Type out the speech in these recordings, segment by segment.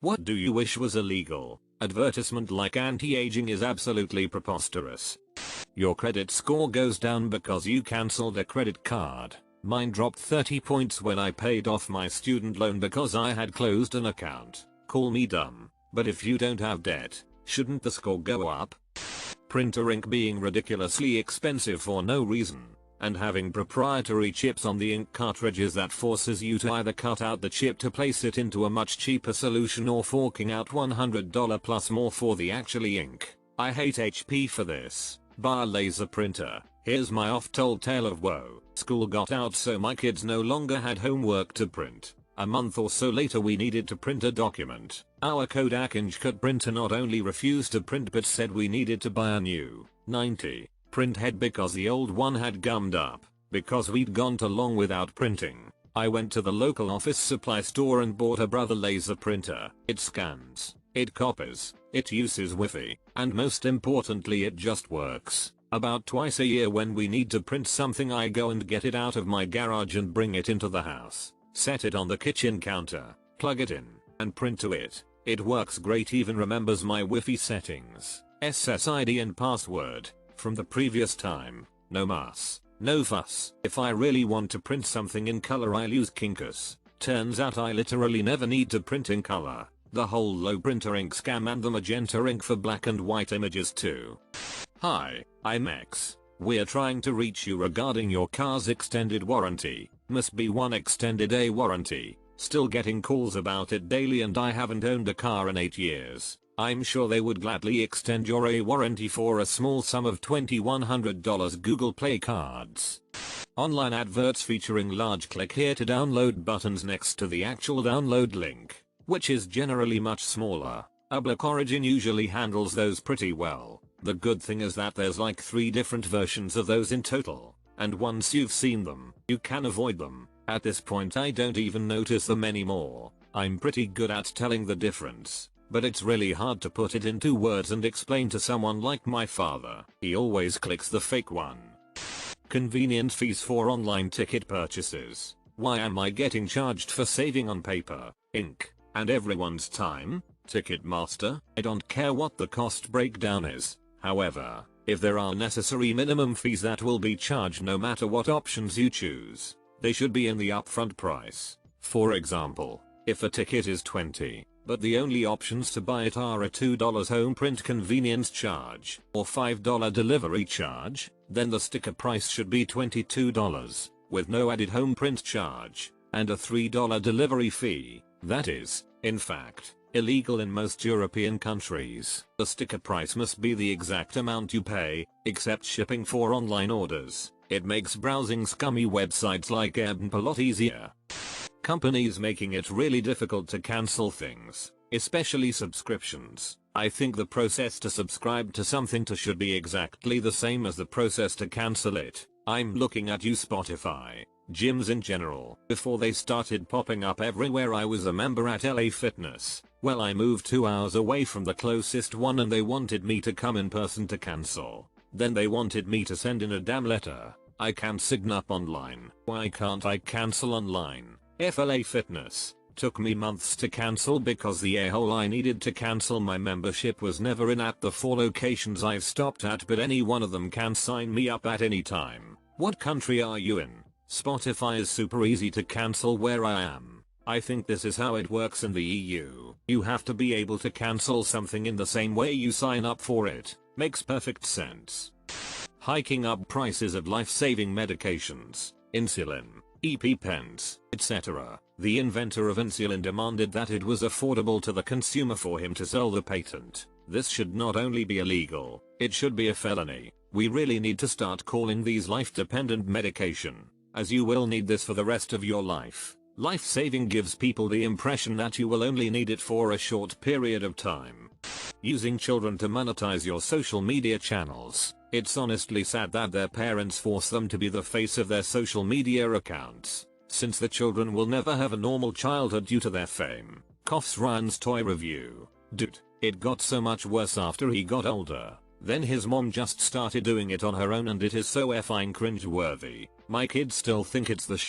What do you wish was illegal? Advertisement like anti-aging is absolutely preposterous. Your credit score goes down because you cancelled a credit card. Mine dropped 30 points when I paid off my student loan because I had closed an account. Call me dumb, but if you don't have debt, shouldn't the score go up? Printer ink being ridiculously expensive for no reason, and having proprietary chips on the ink cartridges that forces you to either cut out the chip to place it into a much cheaper solution or forking out $100 plus more for the actually ink. I hate HP for this. Bar laser printer. Here's my oft-told tale of woe. School got out so my kids no longer had homework to print. A month or so later we needed to print a document. Our Kodak inkjet printer not only refused to print but said we needed to buy a new 90 print head because the old one had gummed up. Because we'd gone too long without printing, I went to the local office supply store and bought a Brother laser printer. It scans, it copies, it uses Wi-Fi, and most importantly it just works. About twice a year when we need to print something I go and get it out of my garage and bring it into the house. Set it on the kitchen counter, plug it in, and print to it. It works great, even remembers my Wi-Fi settings, SSID and password from the previous time. No muss, no fuss. If I really want to print something in color I'll use Kinkus. Turns out I literally never need to print in color. The whole low printer ink scam and the magenta ink for black and white images too. Hi, I'm X. We're trying to reach you regarding your car's extended warranty. Must be one extended A warranty. Still getting calls about it daily and I haven't owned a car in 8 years. I'm sure they would gladly extend your A warranty for a small sum of $2,100 Google Play cards. Online adverts featuring large click here to download buttons next to the actual download link, which is generally much smaller. Public Origin usually handles those pretty well. The good thing is that there's like 3 different versions of those in total, and once you've seen them, you can avoid them. At this point I don't even notice them anymore. I'm pretty good at telling the difference, but it's really hard to put it into words and explain to someone like my father. He always clicks the fake one. Convenience fees for online ticket purchases. Why am I getting charged for saving on paper, ink, and everyone's time? Ticketmaster, I don't care what the cost breakdown is. However, if there are necessary minimum fees that will be charged no matter what options you choose, they should be in the upfront price. For example, if a ticket is $20, but the only options to buy it are a $2 home print convenience charge or $5 delivery charge, then the sticker price should be $22, with no added home print charge, and a $3 delivery fee. That is, in fact, illegal in most European countries. The sticker price must be the exact amount you pay, except shipping for online orders. It makes browsing scummy websites like Airbnb a lot easier. Companies making it really difficult to cancel things, especially subscriptions. I think the process to subscribe to something should be exactly the same as the process to cancel it. I'm looking at you, Spotify. Gyms in general. Before they started popping up everywhere I was a member at LA Fitness. Well, I moved 2 hours away from the closest one and they wanted me to come in person to cancel. Then they wanted me to send in a damn letter. I can't sign up online. Why can't I cancel online? LA Fitness. Took me months to cancel because the a-hole I needed to cancel my membership was never in at the 4 locations I've stopped at, but any one of them can sign me up at any time. What country are you in? Spotify is super easy to cancel where I am. I think this is how it works in the EU. You have to be able to cancel something in the same way you sign up for it. Makes perfect sense. Hiking up prices of life-saving medications, insulin, EpiPens, etc. The inventor of insulin demanded that it was affordable to the consumer for him to sell the patent. This should not only be illegal, it should be a felony. We really need to start calling these life-dependent medication, as you will need this for the rest of your life. Life-saving gives people the impression that you will only need it for a short period of time. Using children to monetize your social media channels. It's honestly sad that their parents force them to be the face of their social media accounts, since the children will never have a normal childhood due to their fame. Coughs Ryan's toy review. Dude, it got so much worse after he got older. Then his mom just started doing it on her own and it is so effing cringe-worthy. My kids still think it's the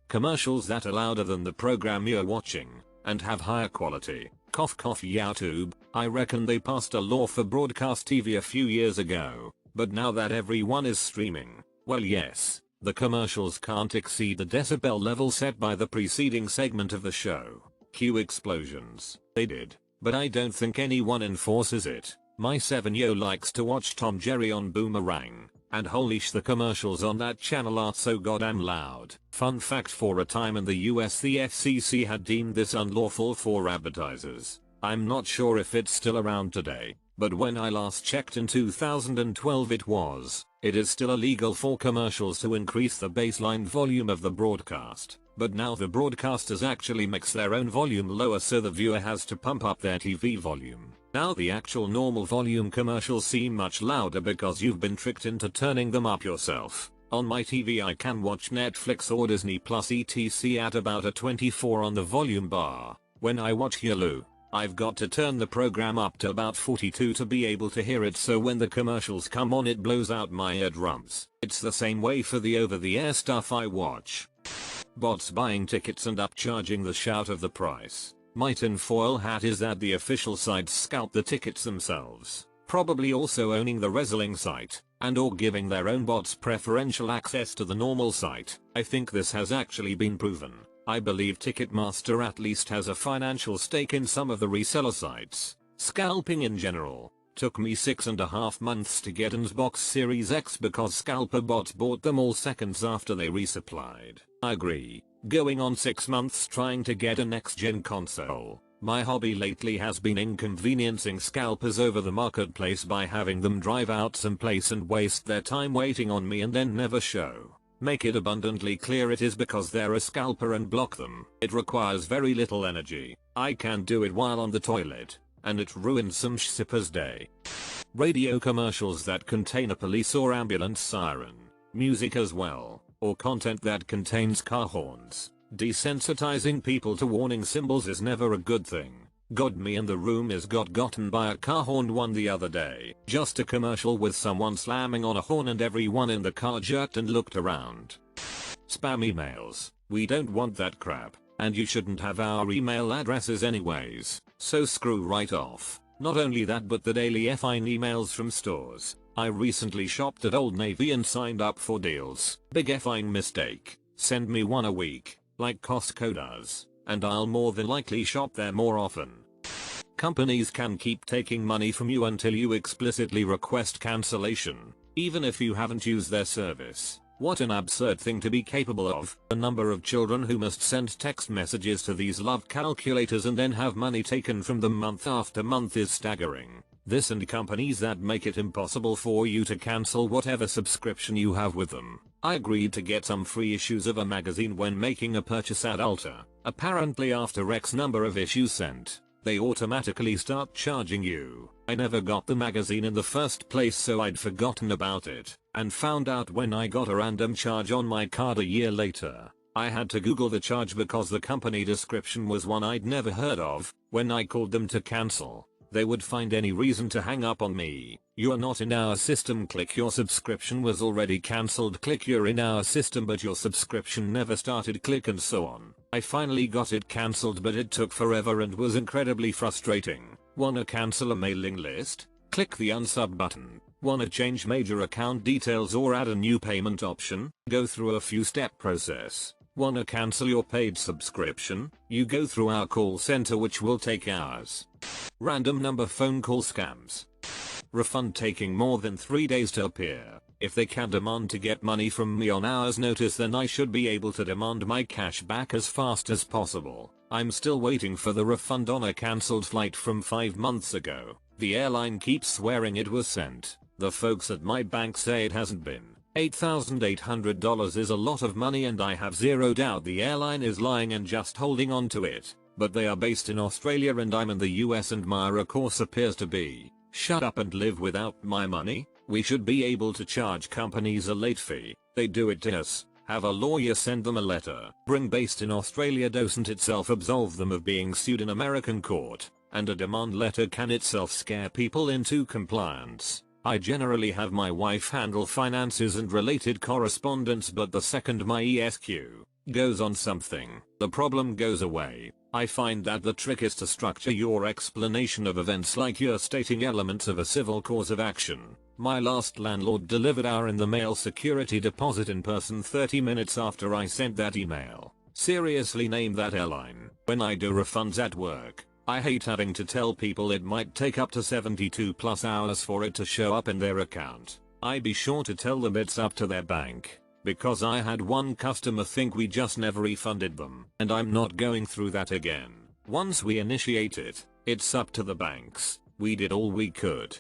commercials that are louder than the program you're watching, and have higher quality Cough cough YouTube. I reckon they passed a law for broadcast TV a few years ago, but now that everyone is streaming, well yes, the commercials can't exceed the decibel level set by the preceding segment of the show. Cue explosions. They did, but I don't think anyone enforces it. My 7-year-old likes to watch Tom Jerry on Boomerang, and holy sh, the commercials on that channel are so goddamn loud. Fun fact, for a time in the US the FCC had deemed this unlawful for advertisers. I'm not sure if it's still around today, but when I last checked in 2012 it was. It is still illegal for commercials to increase the baseline volume of the broadcast, but now the broadcasters actually mix their own volume lower so the viewer has to pump up their TV volume. Now the actual normal volume commercials seem much louder because you've been tricked into turning them up yourself. On my TV I can watch Netflix or Disney Plus etc at about a 24 on the volume bar. When I watch Hulu, I've got to turn the program up to about 42 to be able to hear it, so when the commercials come on it blows out my eardrums. It's the same way for the over-the-air stuff I watch. Bots buying tickets and upcharging the shout of the price. My tinfoil hat is that the official sites scalp the tickets themselves, probably also owning the wrestling site, and or giving their own bots preferential access to the normal site. I think this has actually been proven. I believe Ticketmaster at least has a financial stake in some of the reseller sites. Scalping in general. Took me 6.5 months to get an Xbox Series X because scalper bots bought them all seconds after they resupplied. I agree. Going on 6 months trying to get a next-gen console. My hobby lately has been inconveniencing scalpers over the marketplace by having them drive out someplace and waste their time waiting on me and then never show. Make it abundantly clear it is because they're a scalper and block them. It requires very little energy. I can do it while on the toilet, and it ruins some shipper's day. Radio commercials that contain a police or ambulance siren. Music as well, or content that contains car horns. Desensitizing people to warning symbols is never a good thing. God, me in the room is got gotten by a car horn one the other day. Just a commercial with someone slamming on a horn and everyone in the car jerked and looked around. Spam emails. We don't want that crap, and you shouldn't have our email addresses anyways, so screw right off. Not only that, but the daily effing emails from stores. I recently shopped at Old Navy and signed up for deals. Big effing mistake. Send me one a week, like Costco does, and I'll more than likely shop there more often. Companies can keep taking money from you until you explicitly request cancellation, even if you haven't used their service. What an absurd thing to be capable of. The number of children who must send text messages to these love calculators and then have money taken from them month after month is staggering. This and companies that make it impossible for you to cancel whatever subscription you have with them. I agreed to get some free issues of a magazine when making a purchase at Ulta. Apparently after X number of issues sent, they automatically start charging you. I never got the magazine in the first place, so I'd forgotten about it, and found out when I got a random charge on my card a year later. I had to Google the charge because the company description was one I'd never heard of. When I called them to cancel, they would find any reason to hang up on me. You are not in our system. Click your subscription was already cancelled. Click you're in our system but your subscription never started. Click and so on. I finally got it cancelled, but it took forever and was incredibly frustrating. Wanna cancel a mailing list? Click the unsub button. Wanna change major account details or add a new payment option? Go through a few step process. Wanna cancel your paid subscription? You go through our call center which will take hours. Random number phone call scams. Refund taking more than 3 days to appear. If they can demand to get money from me on hour's notice, then I should be able to demand my cash back as fast as possible. I'm still waiting for the refund on a cancelled flight from 5 months ago. The airline keeps swearing it was sent. The folks at my bank say it hasn't been. $8,800 is a lot of money and I have zero doubt the airline is lying and just holding on to it. But they are based in Australia and I'm in the US and my recourse appears to be, shut up and live without my money? We should be able to charge companies a late fee. They do it to us. Have a lawyer send them a letter. Bring based in Australia doesn't itself absolve them of being sued in American court. And a demand letter can itself scare people into compliance. I generally have my wife handle finances and related correspondence, but the second my ESQ goes on something, the problem goes away. I find that the trick is to structure your explanation of events like you're stating elements of a civil cause of action. My last landlord delivered our in the mail security deposit in person 30 minutes after I sent that email. Seriously, name that airline. When I do refunds at work, I hate having to tell people it might take up to 72+ hours for it to show up in their account. I be sure to tell them it's up to their bank. Because I had one customer think we just never refunded them, and I'm not going through that again. Once we initiate it, it's up to the banks. We did all we could.